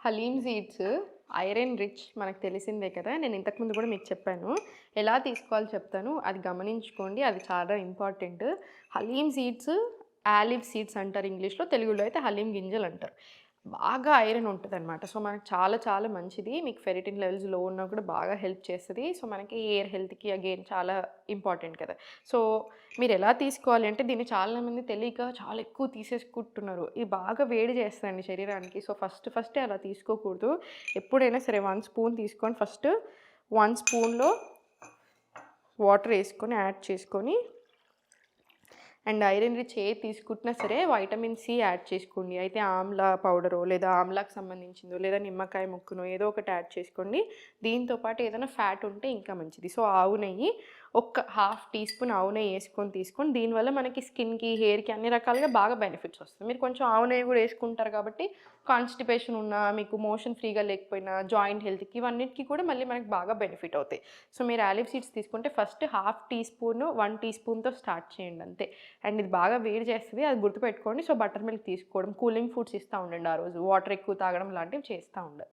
Haleem seeds iron rich మనకు తెలిసిందే కదా! నేను ఇంతకుముందు కూడా మీకు చెప్పాను. ఎలా తీసుకోవాలో చెప్తాను. అది గమనించుకోండి. అది చాలా important. Halim seeds, olive seeds అంటారు ఇంగ్లీష్‌లో. తెలుగులో అయితే హలీమ్ గింజలంటారు. బాగా ఐరన్ ఉంటదనమాట. సో, మనకు చాలా చాలా మంచిది. మీకు ఫెరిటిన్ లెవెల్స్ లో ఉన్నా కూడా బాగా హెల్ప్ చేస్తది. సో, మనకి హెయిర్ హెల్త్‌కి అగైన్ చాలా ఇంపార్టెంట్ కదా! సో, మీరెలా తీసుకోవాలి అంటే దీన్ని చాలామంది తెలియక చాలా ఎక్కువ తీసేసుకుంటున్నారు. ఇది బాగా వేడి చేస్తదండి శరీరానికి. సో, ఫస్టే అలా తీసుకోకూడదు. ఎప్పుడైనా సరే 1 స్పూన్ తీసుకొని ఫస్ట్ 1 స్పూన్‌లో వాటర్ ఏసుకొని యాడ్ చేసుకొని అండ్ ఐరన్ రిచ్ ఏది తీసుకుంటున్నా సరే వైటమిన్ సి యాడ్ చేసుకోండి. అయితే ఆమ్లా పౌడరో లేదా ఆమ్లాకి సంబంధించిందో లేదా నిమ్మకాయ ముక్కనో ఏదో ఒకటి యాడ్ చేసుకోండి. దీంతో పాటు ఏదైనా ఫ్యాట్ ఉంటే ఇంకా మంచిది. సో, ఆవు నెయ్యి ఒక్క హాఫ్ టీ స్పూన్ ఆవు నెయ్యి ఏసుకొని తీసుకోండి. దీనివల్ల మనకి స్కిన్‌కి, హెయిర్‌కి అన్ని రకాలుగా బాగా బెనిఫిట్స్ వస్తాయి. మీరు కొంచెం ఆవు నెయ్యి కూడా ఏసుకుంటారు కాబట్టి కాన్‌స్టిపేషన్ ఉన్నా, మీకు మోషన్ ఫ్రీగా లేకపోయినా, జాయింట్ హెల్త్‌కి ఇవన్నిటికి కూడా మళ్ళీ మనకి బాగా బెనిఫిట్ అవుతాయి. సో, మీరు ఆలివ్ సీడ్స్ తీసుకుంటే ఫస్ట్ హాఫ్ టీ స్పూను, 1 టీ స్పూన్‌తో స్టార్ట్ చేయండి అంతే. అండ్ ఇది బాగా వేడి చేస్తది. అది గుర్తుపెట్టుకోండి. సో, బటర్ మిల్క్ తీసుకోవడం, కూలింగ్ ఫుడ్స్ ఇస్తా ఉండండి ఆ రోజు. వాటర్ ఎక్కువ తాగడం లాంటివి చేస్తా ఉండాలి.